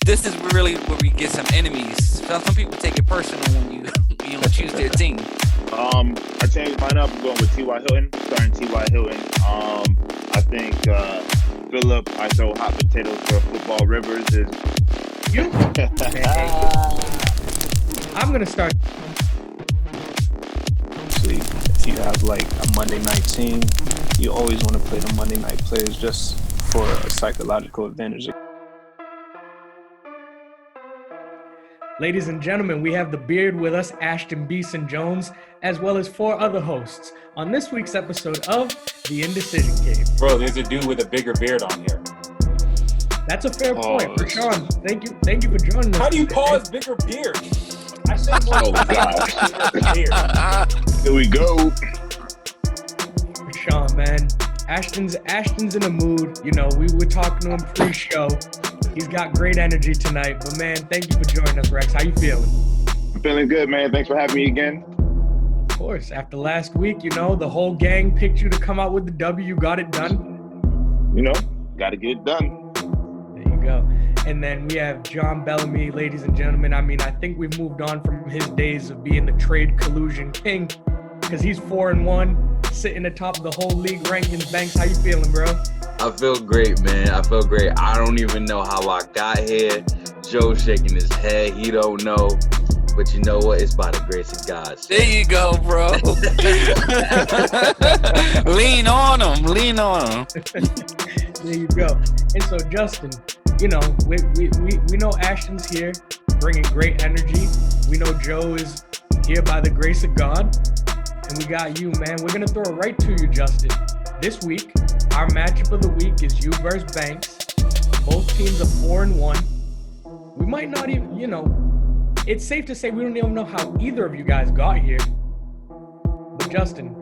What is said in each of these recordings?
This is really where we get some enemies. Some people take it personal when you choose their team. I changed mine up. I'm going with T.Y. Hilton, starting T.Y. Hilton. I think Phillip, I throw hot potatoes for football Rivers is you. I'm gonna start. See, if you have like a Monday night team, you always want to play the Monday night players just for a psychological advantage. Ladies and gentlemen, we have the beard with us, Ashton Beeson Jones, as well as 4 other hosts on this week's episode of The Indecision Cave. Bro, there's a dude with a bigger beard on here. That's a fair point. Rashawn, thank you for joining us. How do you pause bigger beard? I said more. Oh, God. Beard. Here we go. Rashawn, man. Ashton's in a mood. You know, we were talking to him pre-show. He's got great energy tonight. But, man, thank you for joining us, Rex. How you feeling? I'm feeling good, man. Thanks for having me again. Of course. After last week, you know, the whole gang picked you to come out with the W. You got it done. You know, got to get it done. There you go. And then we have John Bellamy, ladies and gentlemen. I mean, I think we've moved on from his days of being the trade collusion king because he's 4-1, sitting atop of the whole league rankings. Banks, how you feeling, bro? I feel great, man. I feel great. I don't even know how I got here. Joe's shaking his head. He don't know. But you know what? It's by the grace of God. There you go, bro. Lean on him. Lean on him. There you go. And so, Justin, you know, we know Ashton's here, bringing great energy. We know Joe is here by the grace of God. And we got you, man. We're going to throw it right to you, Justin. This week, our matchup of the week is you versus Banks. Both teams are 4-1. We might not even, you know, it's safe to say we don't even know how either of you guys got here. But Justin,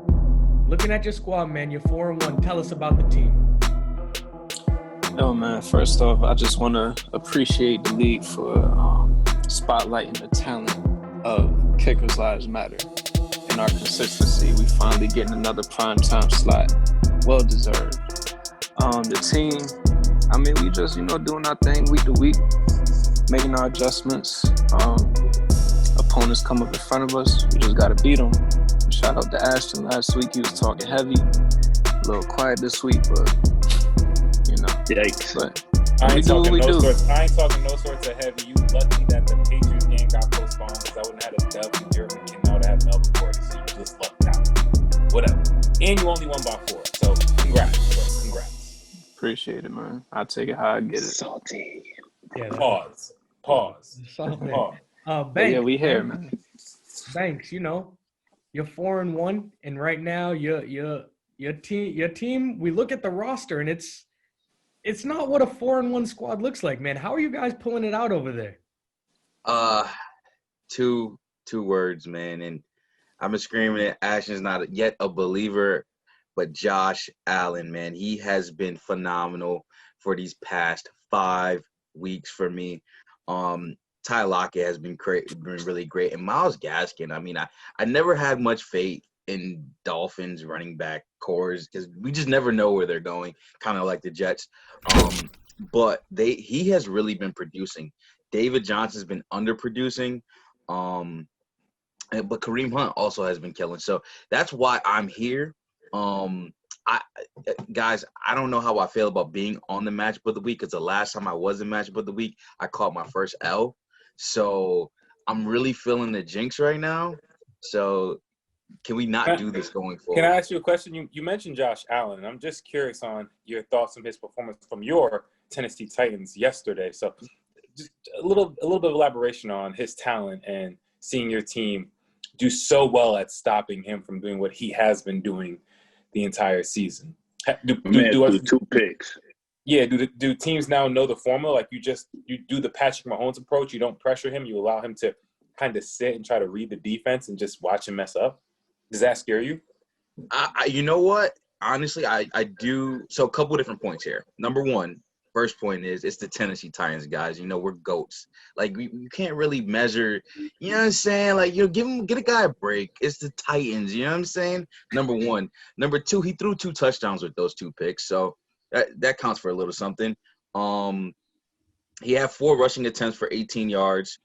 looking at your squad, man, you're 4-1. Tell us about the team. Yo, man, first off, I just want to appreciate the league for spotlighting the talent of Kickers Lives Matter. In our consistency, we finally getting another primetime slot. Well deserved. The team, I mean, we just, you know, doing our thing week to week, making our adjustments. Opponents come up in front of us, we just got to beat them. Shout out to Ashton last week. He was talking heavy, a little quiet this week, but, you know. Yikes. But I we ain't do what talking we no do. sorts. I ain't talking no sorts of heavy. You lucky that the Patriots game got postponed because I wouldn't have had a dub in Europe and now to have Melbourne Court, so you just lucked out. Whatever. And you only won by 4. So congrats, bro. Congrats. Appreciate it, man. I'll take it how I get it. Salty. Yeah, Pause. Pause. Pause. But Banks, yeah, we here, man. Banks, you know, you're 4-1, and right now your team. We look at the roster, and it's not what a 4-1 squad looks like, man. How are you guys pulling it out over there? Two words, man. And I'm screaming it. Ashton's not yet a believer, but Josh Allen, man, he has been phenomenal for these past 5 weeks for me. Ty Lockett has been really great. And Myles Gaskin, I mean, I never had much faith in Dolphins running back cores because we just never know where they're going, kind of like the Jets. But he has really been producing. David Johnson's been underproducing. But Kareem Hunt also has been killing. So that's why I'm here. Guys, I don't know how I feel about being on the matchup of the week because the last time I was in matchup of the week, I caught my first L. So I'm really feeling the jinx right now. So can we not do this going forward? Can I ask you a question? You mentioned Josh Allen, and I'm just curious on your thoughts on his performance from your Tennessee Titans yesterday. So just a little bit of elaboration on his talent and seeing your team do so well at stopping him from doing what he has been doing the entire season. Do 2 picks. Yeah, do teams now know the formula? Like you do the Patrick Mahomes approach. You don't pressure him. You allow him to kind of sit and try to read the defense and just watch him mess up. Does that scare you? You know what? Honestly, I do. So a couple of different points here. Number one, first point is it's the Tennessee Titans, guys. You know, we're goats. Like, you can't really measure, you know what I'm saying? Like, get a guy a break. It's the Titans, you know what I'm saying? Number one. Number two, he threw 2 touchdowns with those 2 picks. So that counts for a little something. He had 4 rushing attempts for 18 yards.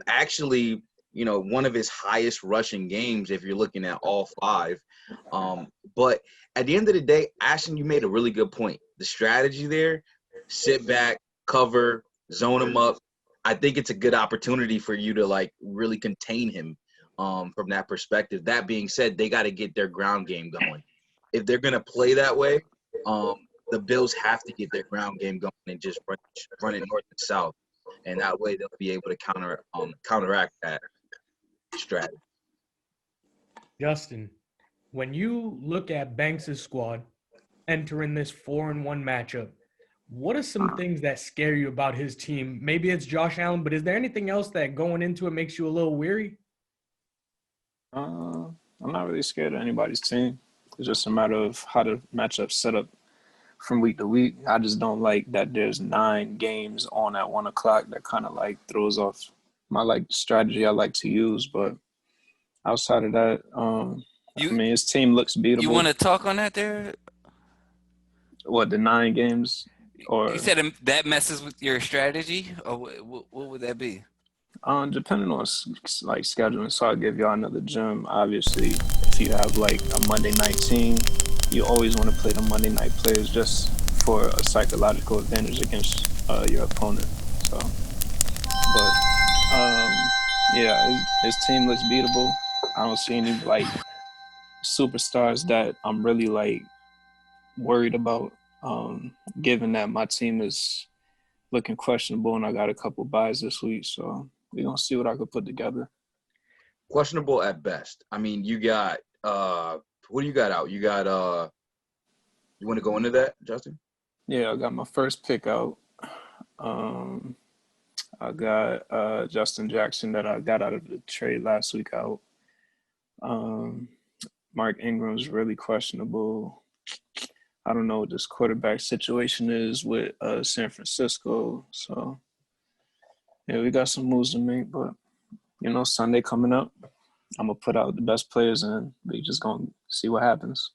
Actually, one of his highest rushing games if you're looking at all 5. But at the end of the day, Ashton, you made a really good point. The strategy there, sit back, cover, zone him up. I think it's a good opportunity for you to, like, really contain him from that perspective. That being said, they got to get their ground game going. If they're going to play that way, the Bills have to get their ground game going and just run it north and south. And that way they'll be able to counteract that strategy. Justin, when you look at Banks' squad entering this 4-1 matchup, what are some things that scare you about his team? Maybe it's Josh Allen, but is there anything else that going into it makes you a little weary? I'm not really scared of anybody's team. It's just a matter of how the matchup's set up from week to week. I just don't like that there's 9 games on at 1 o'clock. That kind of like throws off my strategy I like to use. But outside of that, his team looks beatable. You want to talk on that there? What, the 9 games? Or you said that messes with your strategy, or what would that be? Depending on scheduling. So I'll give y'all another gem. Obviously, if you have like a Monday night team, you always want to play the Monday night players just for a psychological advantage against your opponent. So, but his team looks beatable. I don't see any like superstars that I'm really like worried about. Given that my team is looking questionable and I got a couple buys this week, so we're gonna see what I could put together. Questionable at best. I mean, you got what do you got out? You got you want to go into that, Justin? Yeah, I got my first pick out. I got Justin Jackson that I got out of the trade last week out. Mark Ingram's really questionable. I don't know what this quarterback situation is with San Francisco. So, yeah, we got some moves to make. But, Sunday coming up, I'm going to put out the best players and we just going to see what happens.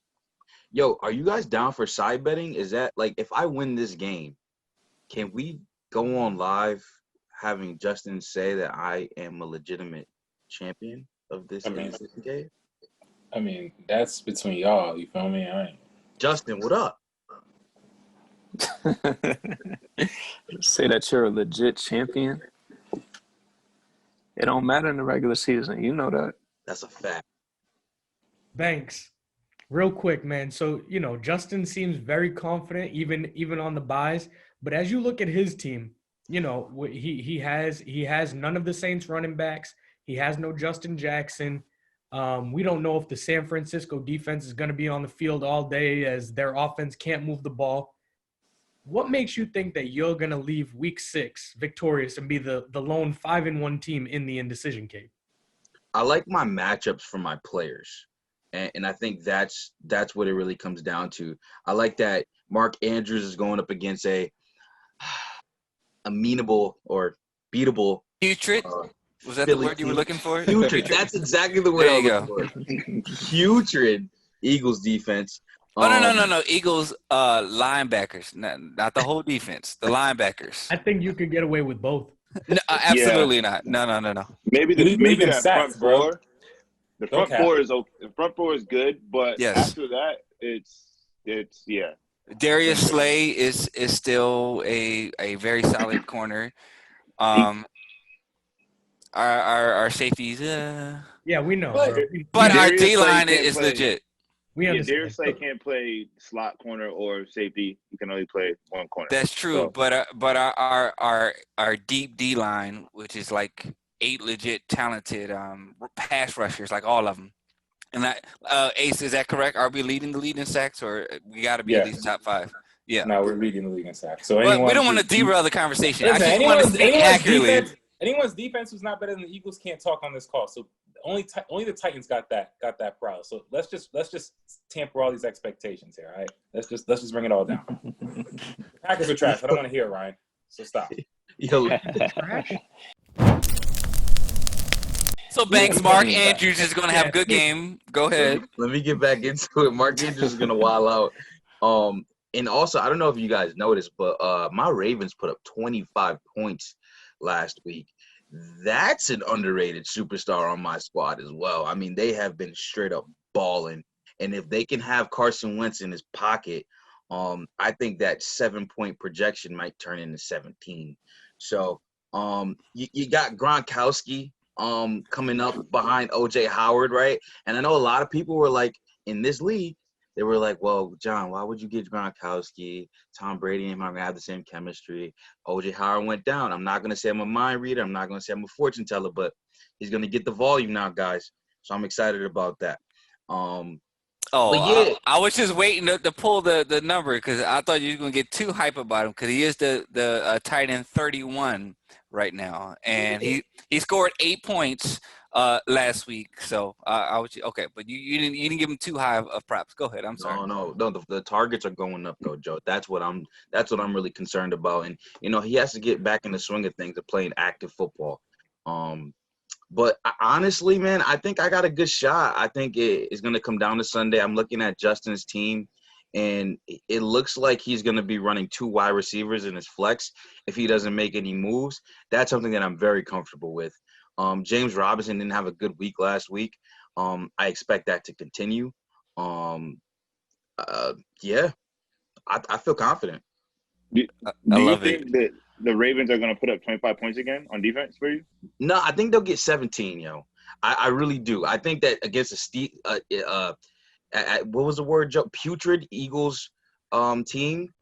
Yo, are you guys down for side betting? Is that, like, if I win this game, can we go on live having Justin say that I am a legitimate champion of this game? I mean, that's between y'all. You feel me? Justin, what up? Say that you're a legit champion. It don't matter in the regular season. You know that. That's a fact. Banks, real quick, man. So, Justin seems very confident, even on the buys. But as you look at his team, he has none of the Saints running backs. He has no Justin Jackson. We don't know if the San Francisco defense is going to be on the field all day as their offense can't move the ball. What makes you think that you're going to leave week 6 victorious and be the lone 5-1 team in the Indecision cave? I like my matchups for my players. And I think that's what it really comes down to. I like that Mark Andrews is going up against a amenable or beatable. Putrid? Was that the word you were looking for? Putrid. That's exactly the word I was looking for. Putrid Eagles defense. No. Eagles linebackers, not the whole defense. The linebackers. I think you could get away with both. No, absolutely not. No. Maybe that front four. The front four is okay. The front four is good, but after that, it's yeah. Darius Slay is still a very solid corner. Our safeties, yeah, we know. But our D line is legit. We understand. Darius Slay can't play slot corner or safety. He can only play one corner. That's true, so. but our deep D line, which is like 8 legit talented pass rushers, like all of them. And that Ace, is that correct? Are we leading the league in sacks, or we got to be at least top 5? Yeah. No, we're leading the league in sacks. So we don't want to derail the conversation. I just want to say accurately. Anyone's defense who's not better than the Eagles can't talk on this call. So only the Titans got that prowess. So let's just tamper all these expectations here. All right, let's just bring it all down. Packers are trash. I don't want to hear it, Ryan. So stop. So Banks, Mark Andrews is going to have a good game. Go ahead. Let me get back into it. Mark Andrews is going to wild out. And also, I don't know if you guys noticed, but my Ravens put up 25 points last week. That's an underrated superstar on my squad as well. I mean, they have been straight up balling. And if they can have Carson Wentz in his pocket, I think that 7-point projection might turn into 17. So you got Gronkowski coming up behind OJ Howard, right? And I know a lot of people were like, in this league, they were like, well, John, why would you get Gronkowski? Tom Brady and him are going to have the same chemistry. OJ Howard went down. I'm not going to say I'm a mind reader. I'm not going to say I'm a fortune teller, but he's going to get the volume now, guys. So I'm excited about that. But yeah. I was just waiting to pull the number because I thought you were going to get too hype about him because he is the tight end 31 right now. And he scored 8 points last week. So I was okay, but you didn't give him too high of props. Go ahead. I'm sorry. No. The targets are going up though, Joe. That's what I'm really concerned about. And he has to get back in the swing of things of playing active football. But honestly, man, I think I got a good shot. I think it's going to come down to Sunday. I'm looking at Justin's team, and it looks like he's going to be running 2 wide receivers in his flex if he doesn't make any moves. That's something that I'm very comfortable with. James Robinson didn't have a good week last week. I expect that to continue. Yeah, I feel confident. Do you think that the Ravens are going to put up 25 points again on defense for you? No, I think they'll get 17, yo. I really do. I think that against what was the word, Joe? Putrid Eagles team.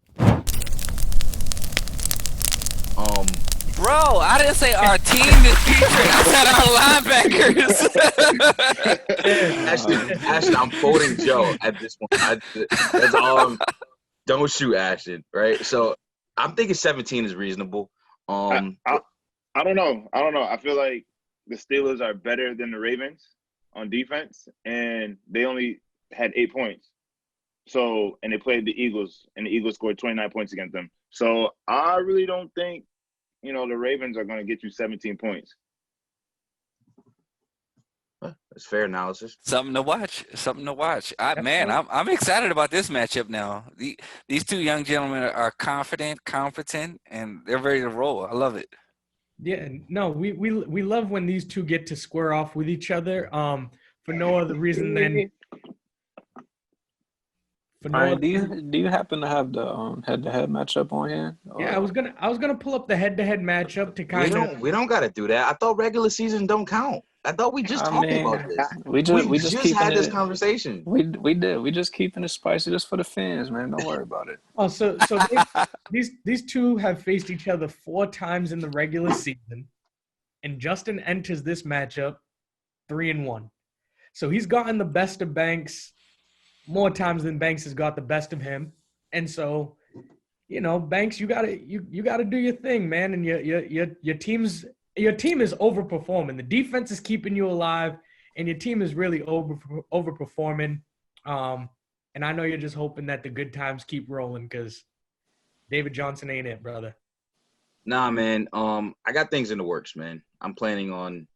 Bro, I didn't say our team is putrid. I said our linebackers. Ashton, I'm quoting Joe at this point. That's all. Don't shoot, Ashton, right? So I'm thinking 17 is reasonable. I don't know. I feel like the Steelers are better than the Ravens on defense, and they only had 8 points. So, and they played the Eagles, and the Eagles scored 29 points against them. So I really don't think, the Ravens are going to get you 17 points. That's fair analysis. Something to watch. I'm excited about this matchup now. These two young gentlemen are confident, competent, and they're ready to roll. I love it. Yeah, no, we love when these two get to square off with each other. For no other reason than. Ryan, do you happen to have the head-to-head matchup on here? Yeah, I was gonna pull up the head-to-head matchup to kind of. We don't gotta do that. I thought regular season don't count. I thought we just talked about this. We just had this conversation. We did. We just keeping it spicy just for the fans, man. Don't worry about it. Oh, so these two have faced each other 4 times in the regular season, and Justin enters this matchup 3-1. So he's gotten the best of Banks more times than Banks has got the best of him. And so, Banks, you gotta do your thing, man. And your team is overperforming. The defense is keeping you alive, and your team is really overperforming. And I know you're just hoping that the good times keep rolling because David Johnson ain't it, brother. Nah, man. I got things in the works, man. I'm planning on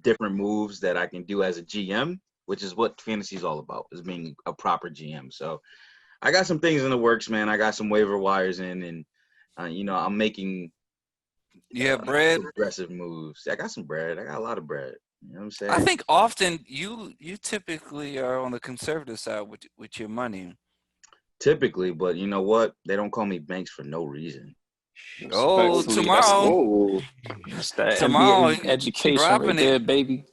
different moves that I can do as a GM, which is what fantasy is all about, is being a proper GM. So I got some things in the works, man. I got some waiver wires in, and, I'm making bread. Aggressive moves. I got some bread. I got a lot of bread. You know what I'm saying? I think often you typically are on the conservative side with your money. Typically, but you know what? They don't call me Banks for no reason. Oh, tomorrow. Tomorrow, education right there, baby.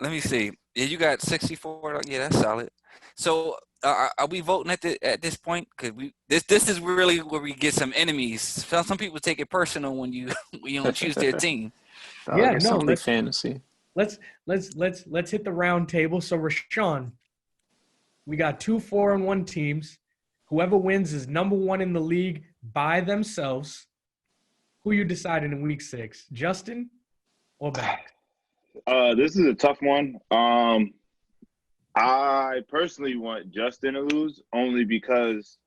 Let me see. Yeah, you got 64. Yeah, that's solid. So, are we voting at this point? Because this is really where we get some enemies. Some people take it personal when you don't choose their team. Let's fantasy. Let's hit the round table. So, Rashawn, we got 2 4-1 teams. Whoever wins is number 1 in the league by themselves. Who you deciding in week 6, Justin or Banks? This is a tough one. I personally want Justin to lose only because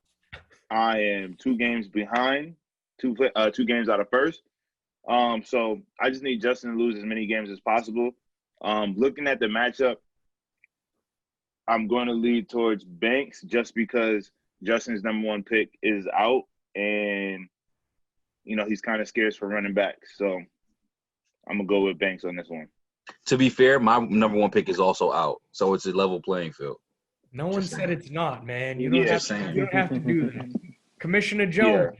I am 2 games behind, 2 games out of first. So I just need Justin to lose as many games as possible. Looking at the matchup, I'm going to lead towards Banks just because Justin's number one pick is out, and he's kind of scarce for running backs. So I'm gonna go with Banks on this one. To be fair, my number one pick is also out, so it's a level playing field. No one said it's not, man. You Yeah. don't have to do that. Commissioner Jones.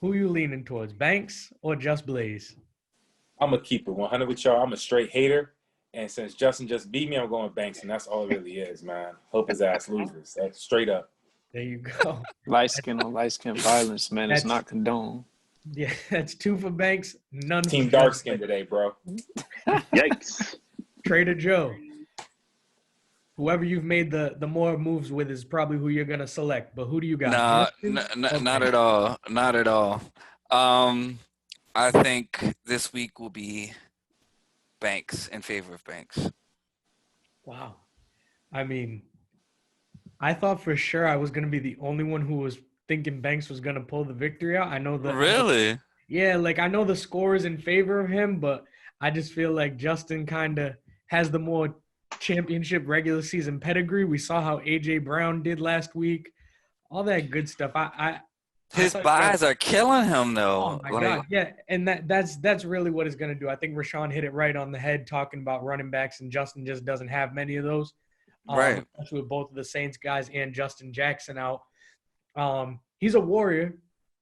Who you leaning towards, Banks or Just Blaze? I'm going to keep it 100 with y'all. I'm a straight hater. And since Justin just beat me, I'm going with Banks, and that's all it really is, man. Hope his ass loses. That's straight up. There you go. Light skin on light skin violence, man. It's not condoned. Yeah, that's 2 for Banks, none Team for dark skin today, bro. Yikes. Trader Joe. Whoever you've made the more moves with is probably who you're going to select. But who do you got? Not at all. Not at all. I think this week will be Banks, in favor of Banks. Wow. I mean, I thought for sure I was going to be the only one who was thinking Banks was going to pull the victory out. I know that. Really? Yeah, like I know the score is in favor of him, but I just feel like Justin kind of has the more championship regular season pedigree. We saw how A.J. Brown did last week. All that good stuff. His buys are killing him, though. Oh, my God. Yeah, and that's really what it's going to do. I think Rashawn hit it right on the head talking about running backs, and Justin just doesn't have many of those. Right. Especially with both of the Saints guys and Justin Jackson out. He's a warrior.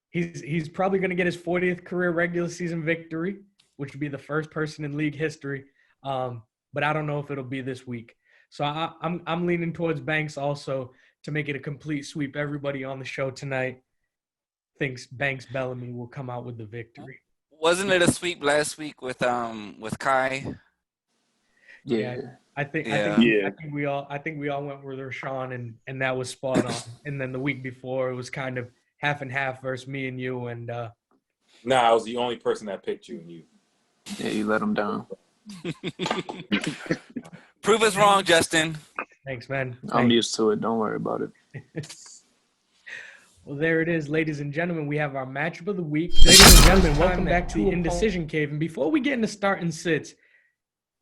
He's probably going to get his 40th career regular season victory, which would be the first person in league history. But I don't know if it'll be this week. So I'm leaning towards Banks also to make it a complete sweep. Everybody on the show tonight thinks Banks Bellamy will come out with the victory. Wasn't it a sweep last week with Kai? Yeah. I think we all went with Rashawn and that was spot on. And then the week before it was kind of half and half versus me and you and I was the only person that picked you and you. Yeah, you let him down. Prove us wrong, Justin. Thanks, man. I'm used to it. Don't worry about it. Well, there it is, ladies and gentlemen. We have our matchup of the week. Ladies and gentlemen, welcome back to the Indecision Cave. And before we get into starting sits,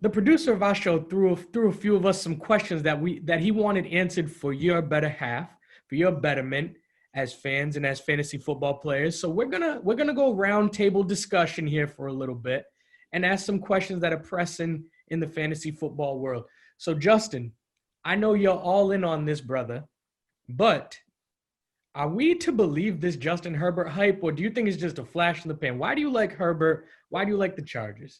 the producer of our show threw a few of us some questions that he wanted answered for your better half, for your betterment as fans and as fantasy football players. So we're gonna go roundtable discussion here for a little bit and ask some questions that are pressing in the fantasy football world. So Justin, I know you're all in on this, brother, but are we to believe this Justin Herbert hype, or do you think it's just a flash in the pan? Why do you like Herbert? Why do you like the Chargers?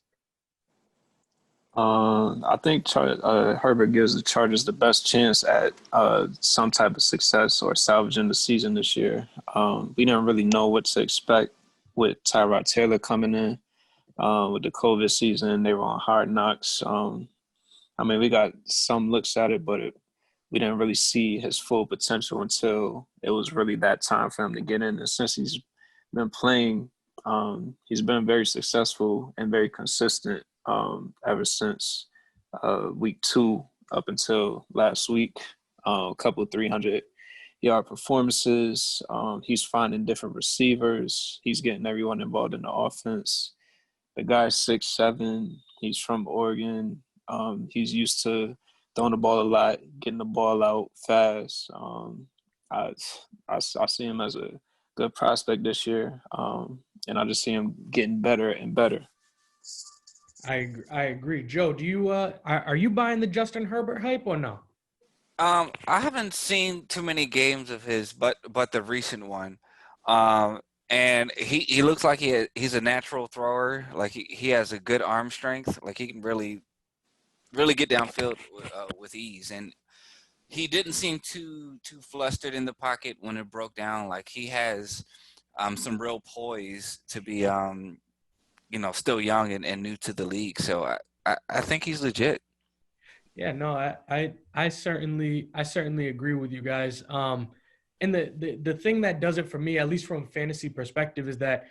I think Herbert gives the Chargers the best chance at some type of success or salvaging the season this year. We didn't really know what to expect with Tyrod Taylor coming in. With the COVID season, they were on Hard Knocks. We got some looks at it, but we didn't really see his full potential until it was really that time for him to get in. And since he's been playing, he's been very successful and very consistent ever since week 2 up until last week. A couple of 300-yard performances. He's finding different receivers. He's getting everyone involved in the offense. The guy's 6'7". He's from Oregon. He's used to throwing the ball a lot, getting the ball out fast. I see him as a good prospect this year, and I just see him getting better and better. I agree. Joe, do you are you buying the Justin Herbert hype or no? I haven't seen too many games of his, but the recent one. And he looks like he's a natural thrower. Like he has a good arm strength. Like he can really get downfield with ease. And he didn't seem too flustered in the pocket when it broke down. Like he has some real poise to be still young and new to the league. So I think he's legit. Yeah, no, I certainly agree with you guys. And the thing that does it for me, at least from a fantasy perspective, is that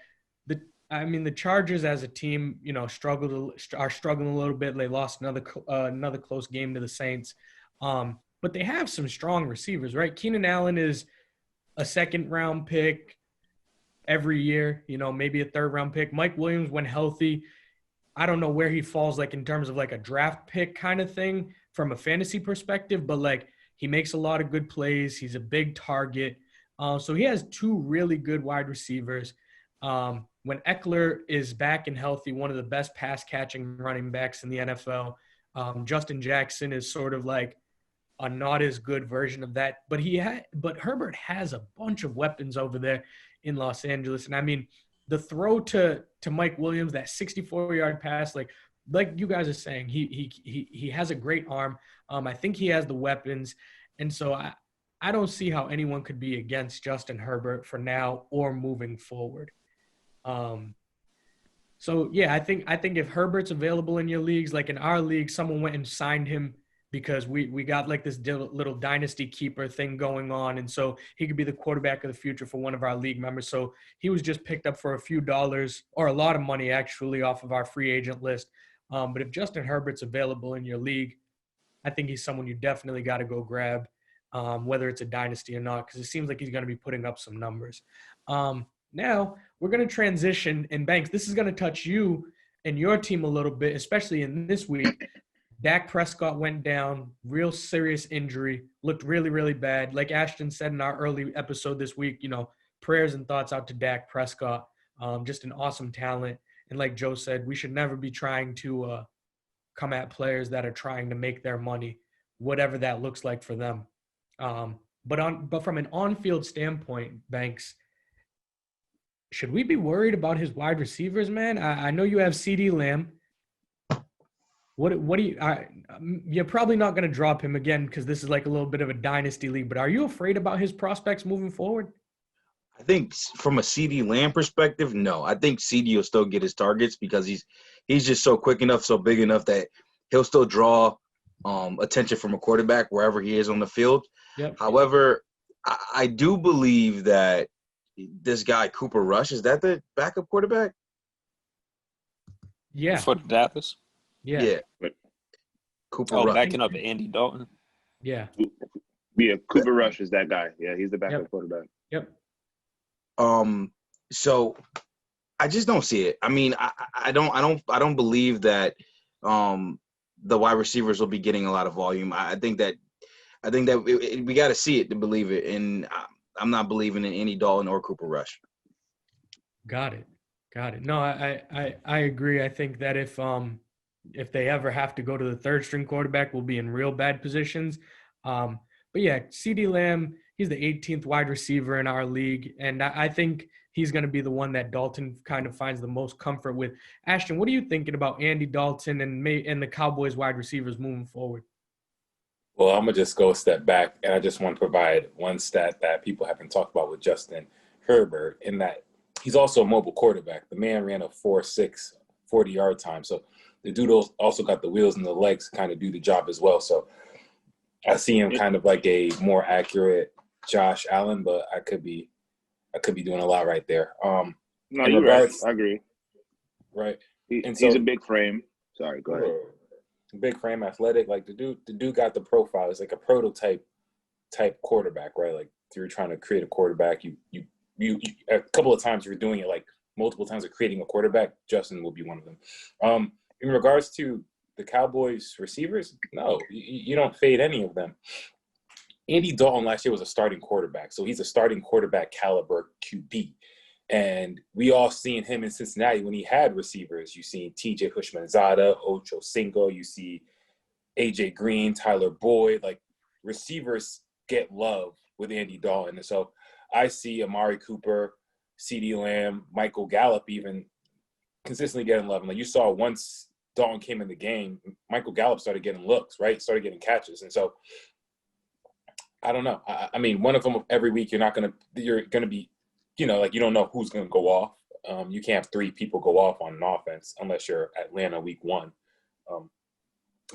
the Chargers as a team, are struggling a little bit. They lost another close game to the Saints, but they have some strong receivers, right? Keenan Allen is a second-round pick every year, maybe a third-round pick. Mike Williams, when healthy, I don't know where he falls, like in terms of like a draft pick kind of thing from a fantasy perspective, but like He makes a lot of good plays. He's a big target. So he has two really good wide receivers. When Eckler is back and healthy, one of the best pass-catching running backs in the NFL. Justin Jackson is sort of like a not as good version of that. But Herbert has a bunch of weapons over there in Los Angeles. And I mean, the throw to Mike Williams, that 64-yard pass, like you guys are saying, he has a great arm. I think he has the weapons. And so I don't see how anyone could be against Justin Herbert for now or moving forward. So yeah, I think if Herbert's available in your leagues, like in our league, someone went and signed him because we got like this little dynasty keeper thing going on. And so he could be the quarterback of the future for one of our league members. So he was just picked up for a few dollars, or a lot of money actually, off of our free agent list. But if Justin Herbert's available in your league, I think he's someone you definitely got to go grab, whether it's a dynasty or not, because it seems like he's going to be putting up some numbers. Now we're going to transition, and Banks, this is going to touch you and your team a little bit, especially in this week. Dak Prescott went down, real serious injury, looked really, really bad. Like Ashton said in our early episode this week, prayers and thoughts out to Dak Prescott. Just an awesome talent. And like Joe said, we should never be trying to come at players that are trying to make their money, whatever that looks like for them. But from an on-field standpoint, Banks, should we be worried about his wide receivers, man? I know you have CeeDee Lamb. What do you? You're probably not going to drop him again because this is like a little bit of a dynasty league. But are you afraid about his prospects moving forward? I think from a CeeDee Lamb perspective, no. I think CeeDee will still get his targets because he's just so quick enough, so big enough that he'll still draw attention from a quarterback wherever he is on the field. Yep. However, I do believe that this guy Cooper Rush, is that the backup quarterback? Yeah. For the Dallas? Yeah. Cooper Rush. Backing up Andy Dalton? Yeah. Yeah, Cooper Rush is that guy. Yeah, he's the backup quarterback. Yep. So I just don't see it. I mean, I don't believe that the wide receivers will be getting a lot of volume. I think that we got to see it to believe it, and I'm not believing in Andy Dalton or Cooper Rush. Got it. No, I agree. I think that if they ever have to go to the third string quarterback, we'll be in real bad positions. But yeah, CeeDee Lamb, he's the 18th wide receiver in our league, and I think he's going to be the one that Dalton kind of finds the most comfort with. Ashton, what are you thinking about Andy Dalton and the Cowboys wide receivers moving forward? Well, I'm going to just go a step back, and I just want to provide one stat that people haven't talked about with Justin Herbert, in that he's also a mobile quarterback. The man ran a 4.6 40-yard time. So the dude also got the wheels and the legs to kind of do the job as well. So I see him kind of like a more accurate Josh Allen, but I could be doing a lot right there. No, you're right. I agree. Right. He's a big frame. Sorry, go ahead. Big frame, athletic. Like the dude got the profile. It's like a prototype type quarterback, right? Like if you're trying to create a quarterback, you a couple of times you're doing it like multiple times of creating a quarterback. Justin will be one of them. In regards to the Cowboys receivers, no, you don't fade any of them. Andy Dalton last year was a starting quarterback, so he's a starting quarterback caliber QB. And we all seen him in Cincinnati when he had receivers. You seen T.J. Houshmandzadeh, Ocho Cinco. You see A.J. Green, Tyler Boyd. Like, receivers get love with Andy Dalton. And so I see Amari Cooper, CeeDee Lamb, Michael Gallup even consistently getting love. And like you saw once Dalton came in the game, Michael Gallup started getting looks, right? Started getting catches. And so I don't know. I mean, one of them every week, you're going to be, like you don't know who's going to go off. You can't have three people go off on an offense unless you're Atlanta week 1.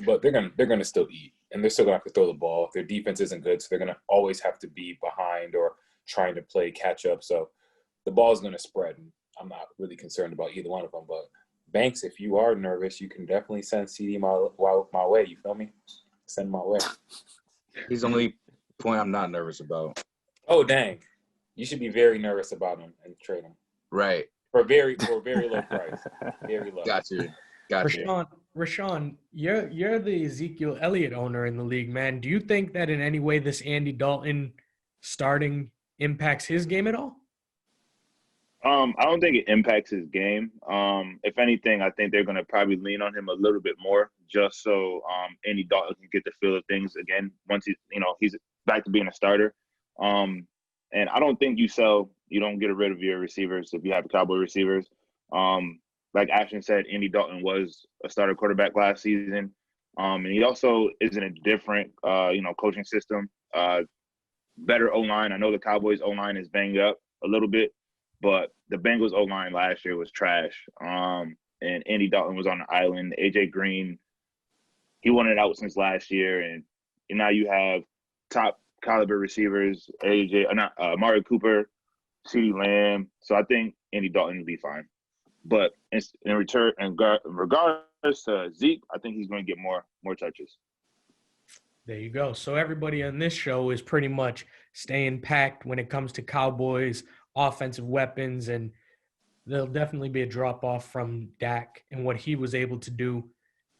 But they're going to still eat, and they're still going to have to throw the ball. Their defense isn't good, so they're going to always have to be behind or trying to play catch up. So the ball is going to spread, and I'm not really concerned about either one of them. But Banks, if you are nervous, you can definitely send CD my way. You feel me? Send him my way. He's the only point I'm not nervous about. Oh, dang. You should be very nervous about him and trade him. Right. For a very low price. Very low. Got you. Rashawn, Rashawn, you're the Ezekiel Elliott owner in the league, man. Do you think that in any way this Andy Dalton starting impacts his game at all? I don't think it impacts his game. If anything, I think they're going to probably lean on him a little bit more, just so Andy Dalton can get the feel of things again once he's back to being a starter. And I don't think you don't get rid of your receivers if you have Cowboy receivers. Like Ashton said, Andy Dalton was a starter quarterback last season, and he also is in a different coaching system. Better O-line. I know the Cowboys O-line is banged up a little bit, but the Bengals O-line last year was trash. And Andy Dalton was on the island. AJ Green, he wanted out since last year, and now you have top caliber receivers, Amari Cooper, CeeDee Lamb. So I think Andy Dalton will be fine. But in regards to Zeke, I think he's going to get more touches. There you go. So everybody on this show is pretty much staying packed when it comes to Cowboys offensive weapons, and there'll definitely be a drop-off from Dak and what he was able to do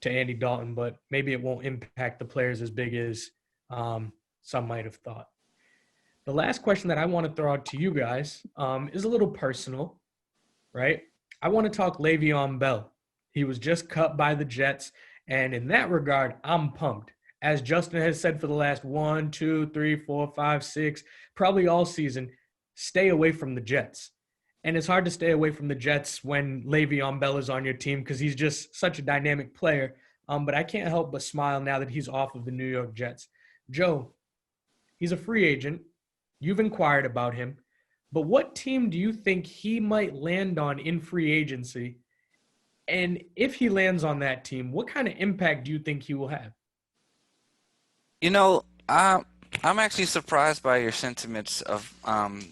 to Andy Dalton, but maybe it won't impact the players as big as some might have thought. The last question that I want to throw out to you guys is a little personal, right? I want to talk Lev'eon Bell. He was just cut by the Jets, and in that regard, I'm pumped. As Justin has said for the last 1, 2, 3, 4, 5, 6, probably all season, stay away from the Jets. And it's hard to stay away from the Jets when Lev'eon Bell is on your team because he's just such a dynamic player. But I can't help but smile now that he's off of the New York Jets. Joe, he's a free agent. You've inquired about him. But what team do you think he might land on in free agency? And if he lands on that team, what kind of impact do you think he will have? I'm actually surprised by your sentiments of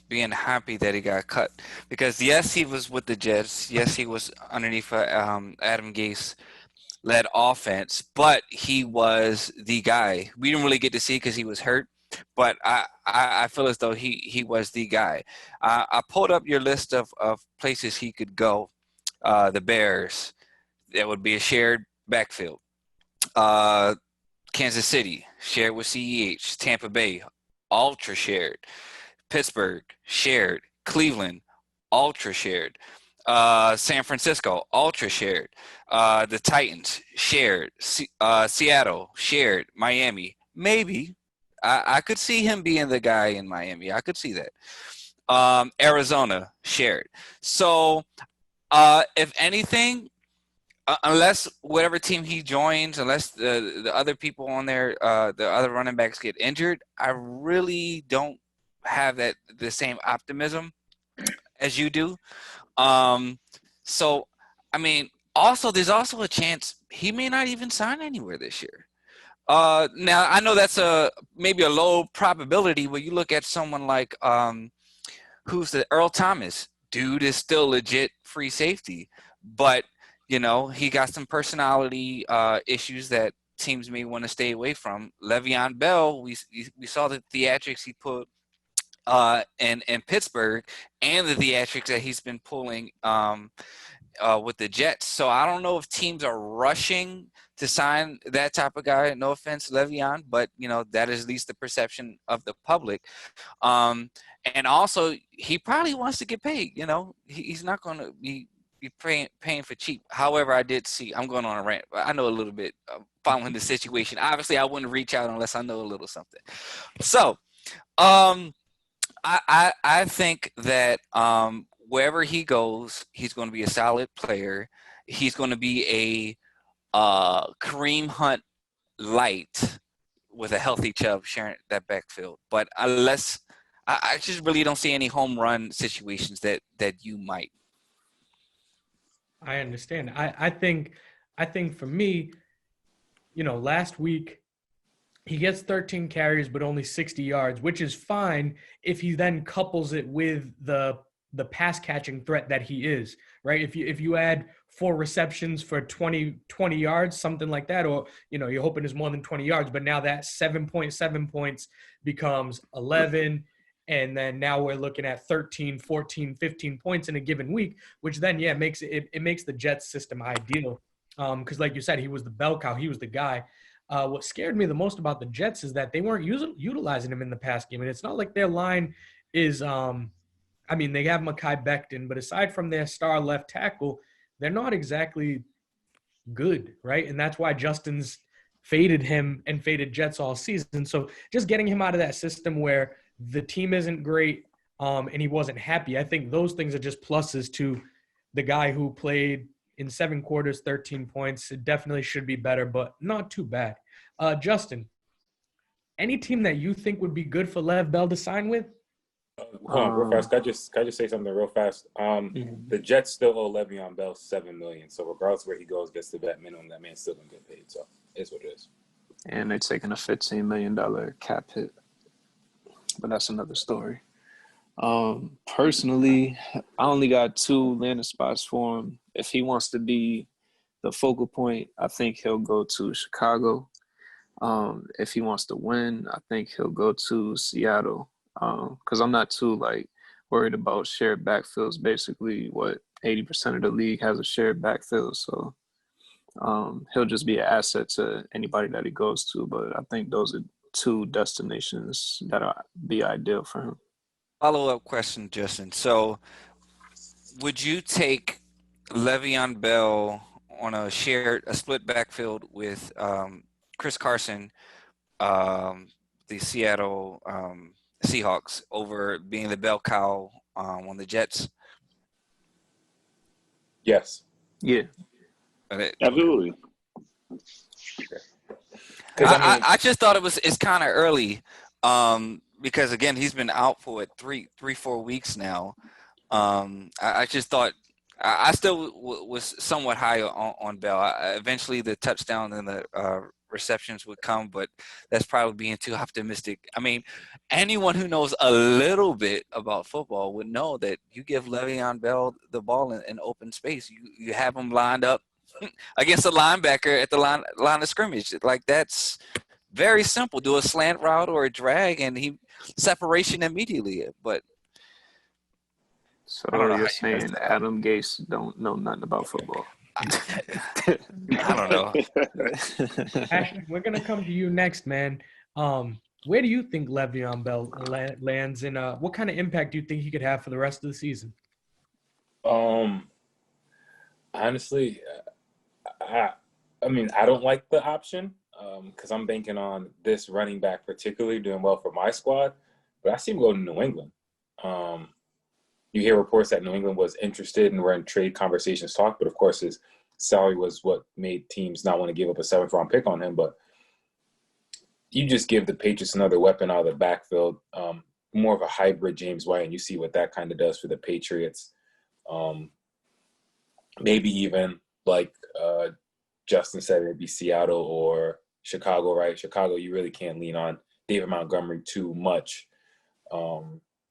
being happy that he got cut, because yes, he was with the Jets. Yes, he was underneath Adam Gase-led offense, but he was the guy. We didn't really get to see because he was hurt, but I feel as though he was the guy. I pulled up your list of places he could go. The Bears, that would be a shared backfield. Kansas City, shared with CEH. Tampa Bay, ultra shared. Pittsburgh, shared. Cleveland, ultra shared. San Francisco, ultra shared. The Titans, shared. Seattle, shared. Miami, maybe. I could see him being the guy in Miami. I could see that. Arizona, shared. So, if anything, unless whatever team he joins, unless the other people on there, the other running backs get injured, I really don't have the same optimism as you do. So, I mean, there's also a chance he may not even sign anywhere this year. Now, I know that's maybe a low probability, but you look at someone like who's the Earl Thomas. Dude is still legit free safety, but he got some personality issues that teams may want to stay away from. Lev'eon Bell, we saw the theatrics he put in Pittsburgh, and the theatrics that he's been pulling with the Jets. So I don't know if teams are rushing to sign that type of guy. No offense, Lev'eon, but that is at least the perception of the public. And also, he probably wants to get paid. He's not going to be paying for cheap. However, I'm going on a rant, but I know a little bit following the situation. Obviously, I wouldn't reach out unless I know a little something. So, I think that wherever he goes, he's going to be a solid player. He's going to be a Kareem Hunt light with a healthy Chubb sharing that backfield. But unless I just really don't see any home run situations that you might. I understand. I think for me, last week he gets 13 carries but only 60 yards, which is fine if he then couples it with the pass catching threat that he is, right? If you add 4 receptions for 20 yards, something like that, or you're hoping it's more than 20 yards, but now that 7.7 points becomes 11. And then now we're looking at 13, 14, 15 points in a given week, which then, makes it makes the Jets system ideal. because like you said, he was the bell cow. He was the guy. What scared me the most about the Jets is that they weren't utilizing him in the past game. And it's not like their line is I mean, they have Mekhi Becton, but aside from their star left tackle, they're not exactly good, right? And that's why Justin's faded him and faded Jets all season. So just getting him out of that system where the team isn't great and he wasn't happy, I think those things are just pluses to the guy who played in 7 quarters, 13 points. It definitely should be better, but not too bad. Justin, any team that you think would be good for Lev Bell to sign with? Hold on, real fast. Can I just say something real fast? The Jets still owe Lev'eon Bell $7 million. So regardless of where he goes, gets the vet minimum, that man's still gonna get paid. So it's what it is. And they're taking a $15 million cap hit, but that's another story. Personally, I only got 2 landing spots for him. If he wants to be the focal point, I think he'll go to Chicago. If he wants to win, I think he'll go to Seattle. Because I'm not too worried about shared backfields. Basically, what 80% of the league has a shared backfield, so he'll just be an asset to anybody that he goes to. But I think those are 2 destinations that are be ideal for him. Follow-up question, Justin. So, would you take Lev'eon Bell on a split backfield with Chris Carson, the Seattle Seahawks, over being the bell cow on the Jets? Yes. Yeah. Absolutely. I just thought it's kind of early because, again, he's been out for 3-4 weeks now. I just thought I still was somewhat high on Bell. Eventually, the touchdown and the receptions would come, but that's probably being too optimistic. I mean, anyone who knows a little bit about football would know that you give Lev'eon Bell the ball in open space. You have him lined up against a linebacker at the line of scrimmage. Like, that's very simple. Do a slant route or a drag, and he separation immediately. But so you're saying Adam Gase don't know nothing about football? I don't know. Ashton, we're gonna come to you next, man. Where do you think Lev'eon Bell lands, and what kind of impact do you think he could have for the rest of the season? Honestly, I mean, I don't like the option because I'm banking on this running back particularly doing well for my squad, but I see him go to New England. You hear reports that New England was interested and were in trade conversations talk, but of course his salary was what made teams not want to give up a 7th-round pick on him. But you just give the Patriots another weapon out of the backfield, more of a hybrid James White, and you see what that kind of does for the Patriots. Maybe even like Justin said, maybe Seattle or Chicago, right? Chicago, you really can't lean on David Montgomery too much.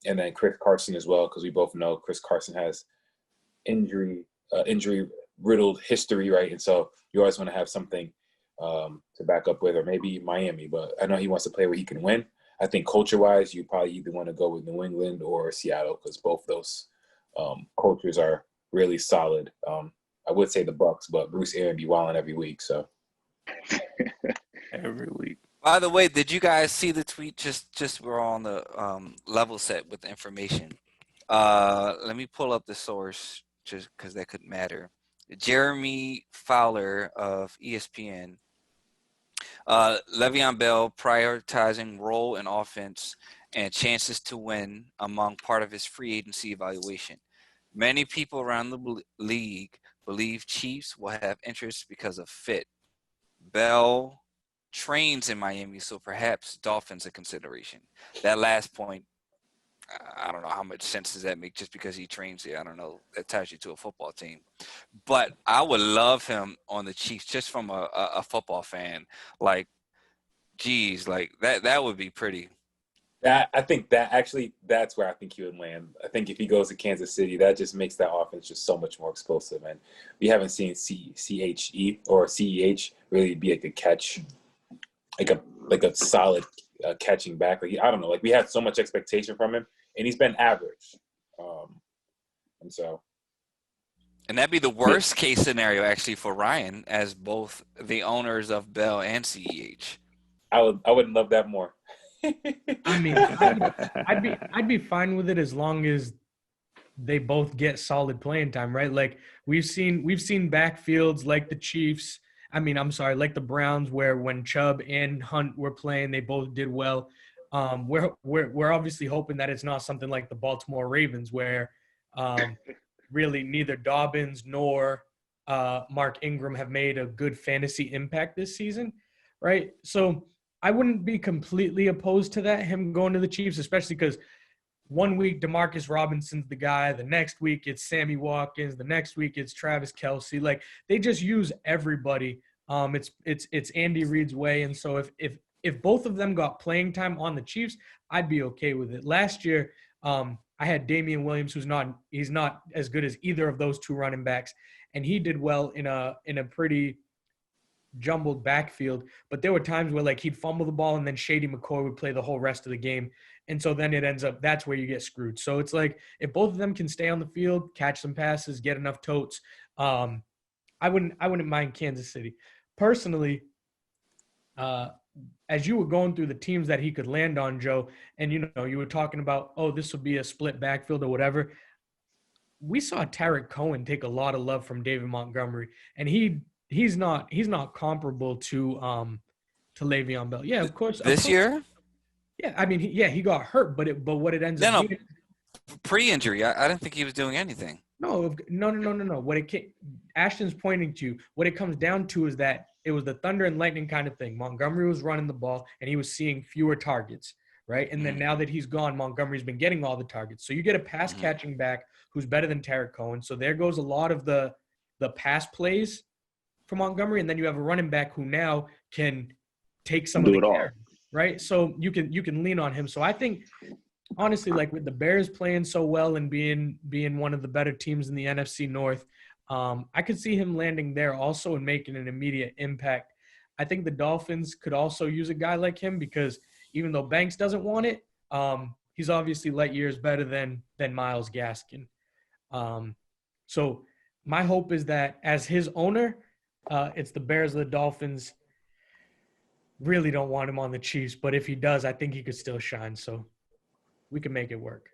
And then Chris Carson as well, because we both know Chris Carson has injury-riddled history, right? And so you always want to have something to back up with, or maybe Miami. But I know he wants to play where he can win. I think culture-wise, you probably either want to go with New England or Seattle, because both those cultures are really solid. I would say the Bucs, but Bruce Aaron be wilding every week, so. Every week. By the way, did you guys see the tweet? Just we're on the level set with the information. Let me pull up the source just because that could matter. Jeremy Fowler of ESPN. Lev'eon Bell prioritizing role in offense and chances to win among part of his free agency evaluation. Many people around the league believe Chiefs will have interest because of fit. Bell trains in Miami, so perhaps Dolphins a consideration. That last point, I don't know how much sense does that make just because he trains there. I don't know. That ties you to a football team. But I would love him on the Chiefs just from a football fan. Like, geez, like that would be pretty. I think that's where I think he would land. I think if he goes to Kansas City, that just makes that offense just so much more explosive. And we haven't seen CHE or CEH really be like a catch, like a solid catching back. Like, I don't know. Like, we had so much expectation from him, and he's been average. And so, And that'd be the worst case scenario actually for Ryan, as both the owners of Bell and CEH. I would love that more. I mean, I'd be fine with it as long as they both get solid playing time, right? Like we've seen backfields like the Chiefs. I mean, I'm sorry, like the Browns, where when Chubb and Hunt were playing, they both did well. We're obviously hoping that it's not something like the Baltimore Ravens, where really neither Dobbins nor Mark Ingram have made a good fantasy impact this season, right? So I wouldn't be completely opposed to that, him going to the Chiefs, especially because 1 week Demarcus Robinson's the guy, the next week it's Sammy Watkins, the next week it's Travis Kelce. Like they just use everybody. It's Andy Reid's way, and so if both of them got playing time on the Chiefs, I'd be okay with it. Last year, I had Damian Williams, he's not as good as either of those two running backs, and he did well in a pretty jumbled backfield. But there were times where like he'd fumble the ball and then Shady McCoy would play the whole rest of the game, and so then it ends up that's where you get screwed. So it's like if both of them can stay on the field, catch some passes, get enough totes, I wouldn't mind Kansas City personally. As you were going through the teams that he could land on, Joe, and you were talking about, oh, this will be a split backfield or whatever. We saw Tarek Cohen take a lot of love from David Montgomery, and he's not comparable to Lev'eon Bell. Yeah, of course. This year? Yeah, I mean, he got hurt, but what it ends up being, pre-injury. I didn't think he was doing anything. No. Ashton's pointing to what it comes down to is that it was the thunder and lightning kind of thing. Montgomery was running the ball, and he was seeing fewer targets, right? And then now that he's gone, Montgomery's been getting all the targets. So you get a pass-catching back who's better than Tarek Cohen. So there goes a lot of the pass plays for Montgomery, and then you have a running back who now can take some of the care, right? So you can lean on him. So I think, honestly, like with the Bears playing so well and being one of the better teams in the NFC North, I could see him landing there also and making an immediate impact. I think the Dolphins could also use a guy like him because even though Banks doesn't want it, he's obviously light years better than Myles Gaskin. So my hope is that as his owner, it's the Bears or the Dolphins. Really don't want him on the Chiefs, but if he does, I think he could still shine. So we can make it work.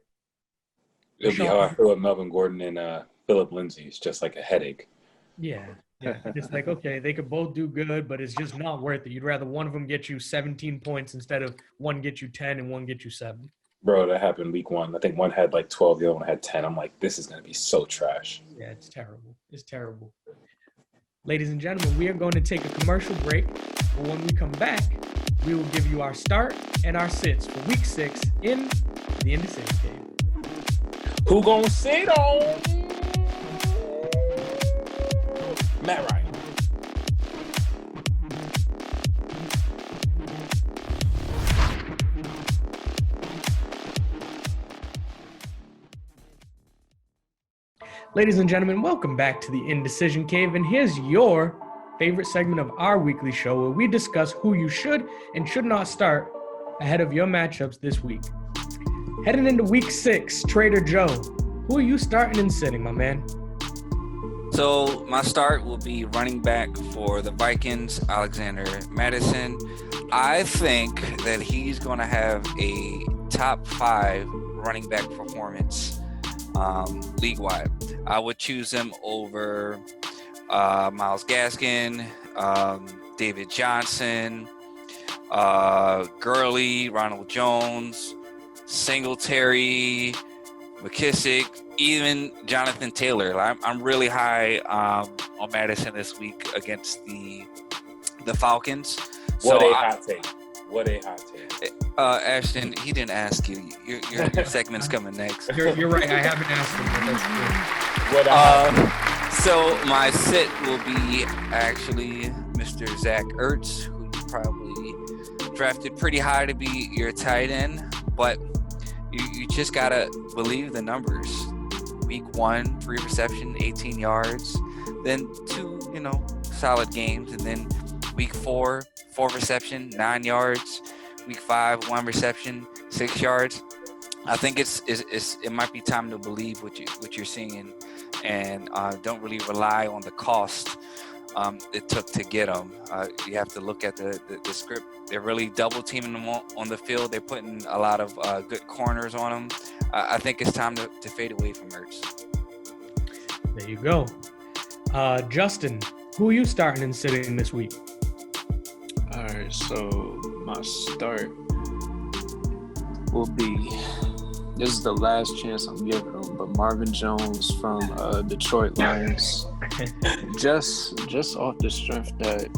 It'll be how I feel with Melvin Gordon and Philip Lindsay. It's just like a headache. Yeah. It's like, okay, they could both do good, but it's just not worth it. You'd rather one of them get you 17 points instead of one get you 10 and one get you 7. Bro, that happened week 1. I think one had like 12, the other one had 10. I'm like, this is going to be so trash. Yeah, it's terrible. It's terrible. Ladies and gentlemen, we are going to take a commercial break. But when we come back, we will give you our start and our sits for week 6 in the Indecision Cave. Who gonna sit on? Matt Ryan. Ladies and gentlemen, welcome back to the Indecision Cave, and here's your favorite segment of our weekly show where we discuss who you should and should not start ahead of your matchups this week. Heading into week 6, Trader Joe, who are you starting and sitting, my man? So my start will be running back for the Vikings, Alexander Mattison. I think that he's going to have a top 5 running back performance league-wide. I would choose him over Myles Gaskin, David Johnson, Gurley, Ronald Jones, Singletary, McKissick, even Jonathan Taylor. I'm really high on Mattison this week against the Falcons. What a hot take. Ashton, he didn't ask you. Your segment's coming next. You're right. I haven't asked him, but that's good. So my sit will be actually Mr. Zach Ertz, who you probably drafted pretty high to be your tight end, but you just gotta believe the numbers. Week 1, 3 reception, 18 yards. Then 2, solid games, and then week 4, 4 reception, 9 yards. Week 5, 1 reception, 6 yards. I think it might be time to believe what you're seeing and don't really rely on the cost it took to get him. You have to look at the script. They're really double teaming him on the field. They're putting a lot of good corners on him. I think it's time to fade away from Ertz. There you go. Justin, who are you starting and sitting this week? All right, so my start will be, this is the last chance I'm giving him, but Marvin Jones from Detroit Lions. just off the strength that,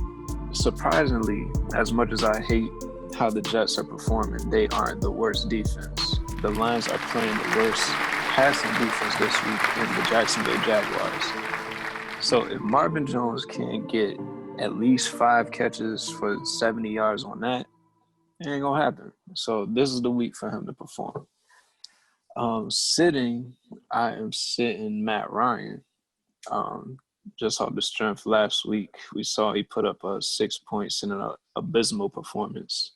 surprisingly, as much as I hate how the Jets are performing, they aren't the worst defense. The Lions are playing the worst passing defense this week in the Jacksonville Jaguars. So if Marvin Jones can't get at least 5 catches for 70 yards on that, it ain't gonna happen. So this is the week for him to perform. I am sitting Matt Ryan. Just off the strength last week, we saw he put up 6 points in an abysmal performance.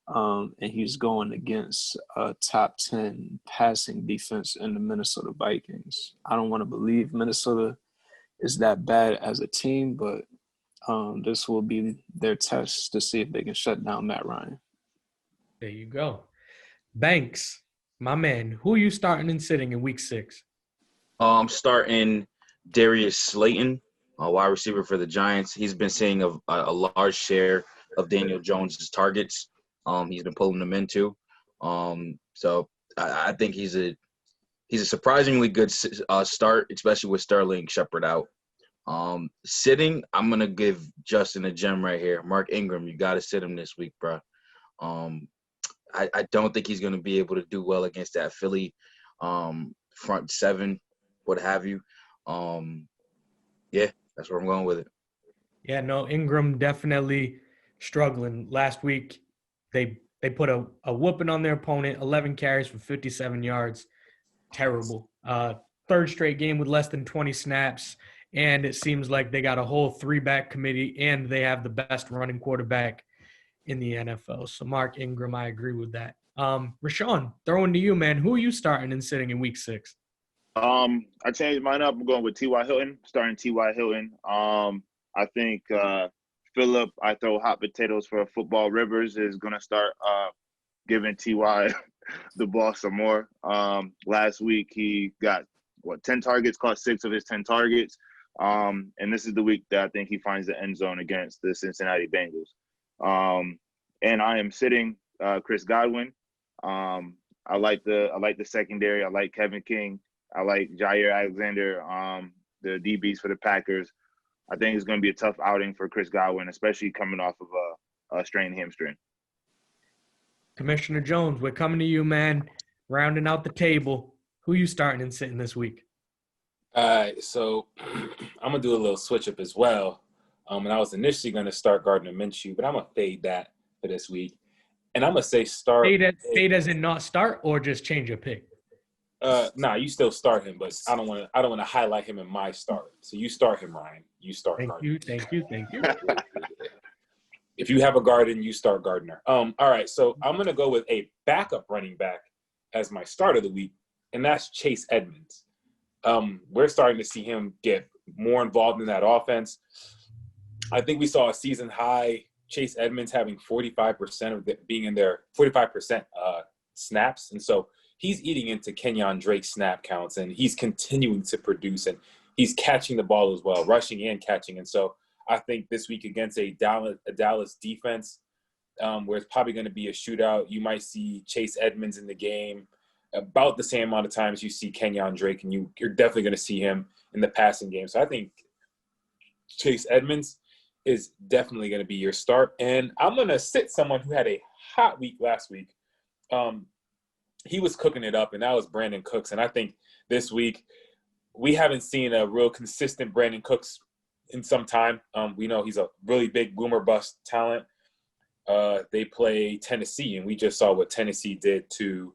And he's going against a top 10 passing defense in the Minnesota Vikings. I don't want to believe Minnesota is that bad as a team, but this will be their test to see if they can shut down Matt Ryan. There you go. Banks, my man, who are you starting and sitting in week 6? I'm starting Darius Slayton, a wide receiver for the Giants. He's been seeing a large share of Daniel Jones' targets. He's been pulling them into. So I think he's a surprisingly good start, especially with Sterling Shepard out. Sitting, I'm gonna give Justin a gem right here. Mark Ingram, you got to sit him this week, bro. I don't think he's gonna be able to do well against that Philly front seven, what have you. Yeah, that's where I'm going with it. Yeah, no, Ingram definitely struggling. Last week, they put a whooping on their opponent, 11 carries for 57 yards. Terrible. Third straight game with less than 20 snaps, and it seems like they got a whole 3-back committee, and they have the best running quarterback in the NFL. So Mark Ingram, I agree with that. Rashawn, throwing to you, man. Who are you starting and sitting in week 6? I changed mine up. I'm going with T.Y. Hilton, starting T.Y. Hilton. I think Phillip, I throw hot potatoes for football Rivers, is going to start giving T.Y. the ball some more. Last week he got, 10 targets, caught 6 of his 10 targets. And this is the week that I think he finds the end zone against the Cincinnati Bengals. And I am sitting Chris Godwin. I like the secondary. I like Kevin King. I like Jair Alexander, the DBs for the Packers. I think it's going to be a tough outing for Chris Godwin, especially coming off of a strained hamstring. Commissioner Jones, we're coming to you, man. Rounding out the table. Who you starting and sitting this week? All right, so I'm going to do a little switch up as well. And I was initially going to start Gardner Minshew, but I'm going to fade that for this week. And I'm going to say start. Fade as in not start or just change your pick? Nah, you still start him, but I don't want to highlight him in my start. So you start him, Ryan. You start Gardner. Thank you. If you have a Garden, you start Gardner. All right, so I'm going to go with a backup running back as my start of the week, and that's Chase Edmonds. We're starting to see him get more involved in that offense. I think we saw a season high Chase Edmonds having 45% of being in their 45% snaps, and so he's eating into Kenyon Drake's snap counts, and he's continuing to produce, and he's catching the ball as well, rushing and catching. And so I think this week against a Dallas defense, where it's probably going to be a shootout, you might see Chase Edmonds in the game about the same amount of times you see Kenyon Drake, and you're definitely going to see him in the passing game. So I think Chase Edmonds is definitely going to be your start. And I'm going to sit someone who had a hot week last week. He was cooking it up, and that was Brandon Cooks. And I think this week we haven't seen a real consistent Brandon Cooks in some time. We know he's a really big boomer bust talent. They play Tennessee, and we just saw what Tennessee did to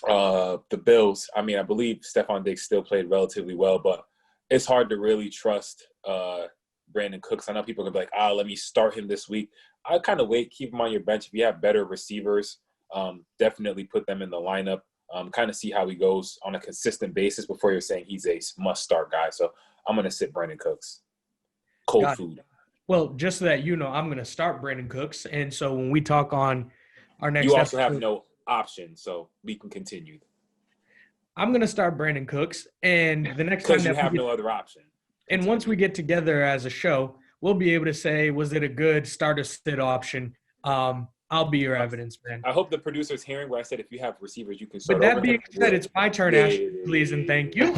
the Bills. I mean, I believe Stephon Diggs still played relatively well, but it's hard to really trust Brandon Cooks. I know people are going to be like, let me start him this week. I kind of keep him on your bench. If you have better receivers, definitely put them in the lineup. kind of see how he goes on a consistent basis before you're saying he's a must-start guy. So I'm going to sit Brandon Cooks. Cold food. Well, just so that you know, I'm going to start Brandon Cooks. And so when we talk on our next You also episode, have no option, so we can continue. I'm going to start Brandon Cooks. And the next time Because you have no other option. And once we get together as a show, we'll be able to say, was it a good start or sit option? I'll be your evidence, man. I hope the producer's hearing what I said. If you have receivers, you can start. But that being said, it's my turn, Ashton, please, and thank you.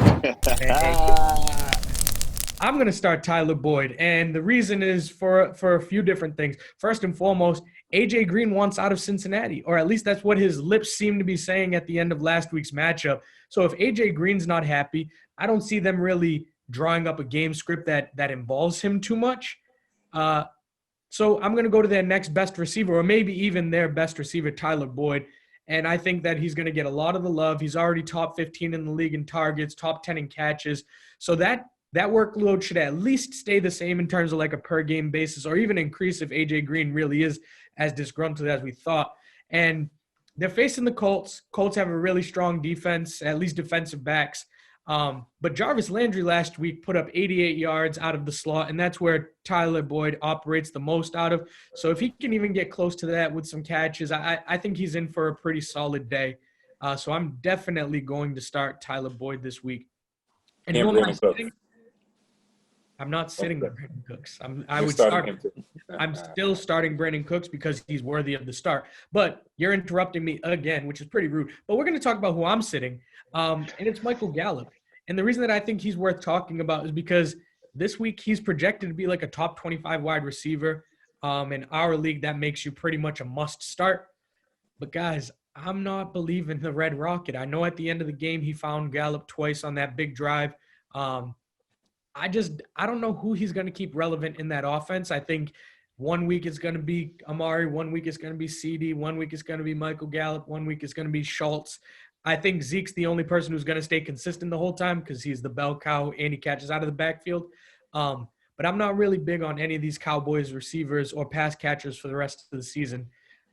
I'm going to start Tyler Boyd, and the reason is for a few different things. First and foremost, A.J. Green wants out of Cincinnati, or at least that's what his lips seem to be saying at the end of last week's matchup. So if A.J. Green's not happy, I don't see them really drawing up a game script that involves him too much. So I'm going to go to their next best receiver, or maybe even their best receiver, Tyler Boyd. And I think that he's going to get a lot of the love. He's already top 15 in the league in targets, top 10 in catches. So that workload should at least stay the same in terms of like a per game basis, or even increase if A.J. Green really is as disgruntled as we thought. And they're facing the Colts. Colts have a really strong defense, at least defensive backs. But Jarvis Landry last week put up 88 yards out of the slot, and that's where Tyler Boyd operates the most out of. So if he can even get close to that with some catches, I think he's in for a pretty solid day. So I'm definitely going to start Tyler Boyd this week. And you know I'm not sitting Brandon Cooks. I'm still starting Brandon Cooks because he's worthy of the start. But you're interrupting me again, which is pretty rude. But we're going to talk about who I'm sitting, and it's Michael Gallup. And the reason that I think he's worth talking about is because this week he's projected to be like a top 25 wide receiver. In our league, that makes you pretty much a must start. But guys, I'm not believing the Red Rocket. I know at the end of the game he found Gallup twice on that big drive. I don't know who he's going to keep relevant in that offense. I think 1 week it's going to be Amari, 1 week it's going to be CD, 1 week it's going to be Michael Gallup, 1 week it's going to be Schultz. I think Zeke's the only person who's going to stay consistent the whole time because he's the bell cow and he catches out of the backfield. But I'm not really big on any of these Cowboys receivers or pass catchers for the rest of the season.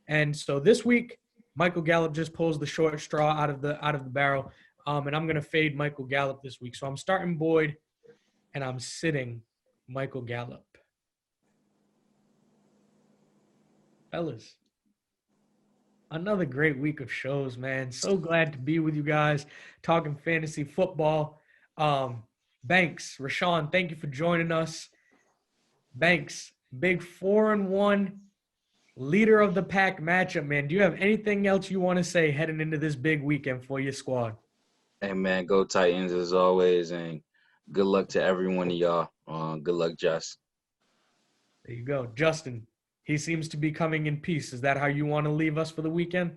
And so this week, Michael Gallup just pulls the short straw out of the barrel. And I'm going to fade Michael Gallup this week. So I'm starting Boyd and I'm sitting Michael Gallup. Fellas, another great week of shows, man. So glad to be with you guys talking fantasy football. Banks, Rashawn, thank you for joining us. Banks, big 4-1 leader of the pack matchup, man. Do you have anything else you want to say heading into this big weekend for your squad? Hey, man, go Titans as always, and good luck to every one of y'all. Good luck, Jess. There you go. Justin, he seems to be coming in peace. Is that how you want to leave us for the weekend?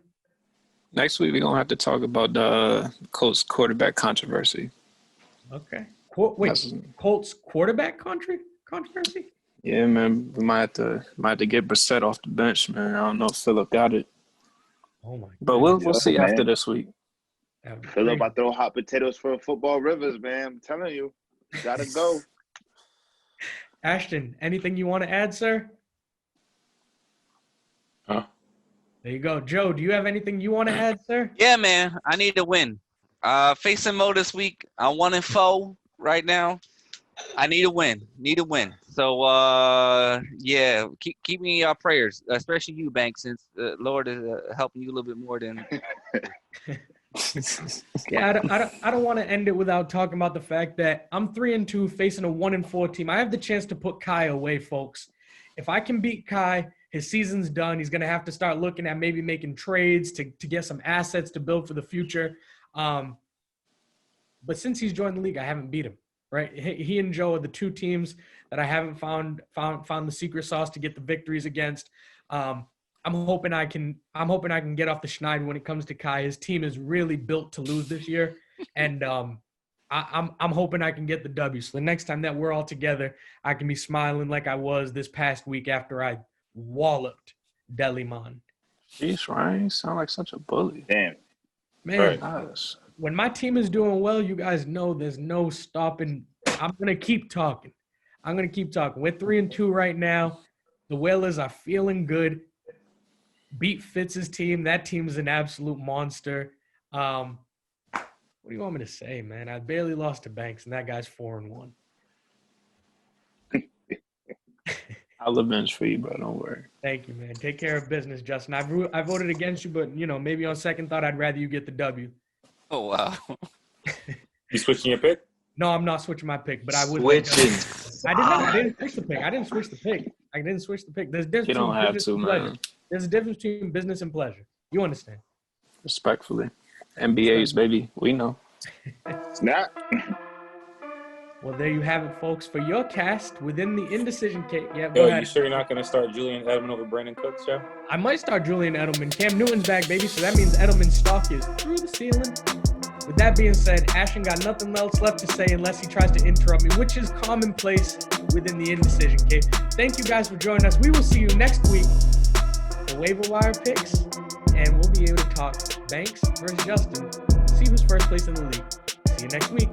Next week, we're going to have to talk about the Colts quarterback controversy. Okay. Colts quarterback controversy? Yeah, man. We might have to get Brissett off the bench, man. I don't know if Phillip got it. Oh, my God. But we'll see after this week. Phillip, I throw hot potatoes for football rivers, man. I'm telling you. Gotta go. Ashton, anything you want to add, sir? Huh? There you go. Joe, do you have anything you want to add, sir? Yeah, man. I need to win. Facing Mo this week. I'm 1-4 right now. I need a win. So, yeah, keep me in your prayers, especially you, Banks, since the Lord is helping you a little bit more than. Yeah, I don't want to end it without talking about the fact that I'm 3-2 facing a 1-4 team. I have the chance to put Kai away, folks. If I can beat Kai, his season's done. He's going to have to start looking at maybe making trades to get some assets to build for the future. But since he's joined the league, I haven't beat him. Right? He and Joe are the two teams that I haven't found the secret sauce to get the victories against. I'm hoping I can get off the schneid when it comes to Kai. His team is really built to lose this year, and I'm hoping I can get the W. So the next time that we're all together, I can be smiling like I was this past week after I walloped Delimon. Jeez, Ryan, you sound like such a bully. Damn. Man, Gosh. when my team is doing well, you guys know there's no stopping. I'm going to keep talking. We're 3-2 right now. The Whalers are feeling good. Beat Fitz's team. That team is an absolute monster. What do you want me to say, man? I barely lost to Banks, and that guy's 4-1. I'll avenge for you, bro. Don't worry. Thank you, man. Take care of business, Justin. I voted against you, but, maybe on second thought, I'd rather you get the W. Oh, wow. You switching your pick? No, I'm not switching my pick, but I would. Switching. I didn't switch the pick. I didn't switch the pick. There's a difference You don't between have business to, and man. pleasure. There's a difference between business and pleasure. You understand? Respectfully. NBA's, baby. We know. Snap. Well, there you have it, folks. For your cast within the Indecision case. Yeah, go ahead. You sure you're not going to start Julian Edelman over Brandon Cooks, Joe? I might start Julian Edelman. Cam Newton's back, baby, so that means Edelman's stock is through the ceiling. With that being said, Ashton got nothing else left to say unless he tries to interrupt me, which is commonplace within the Indecision case. Thank you guys for joining us. We will see you next week for waiver wire picks, and we'll be able to talk Banks versus Justin. See who's first place in the league. See you next week.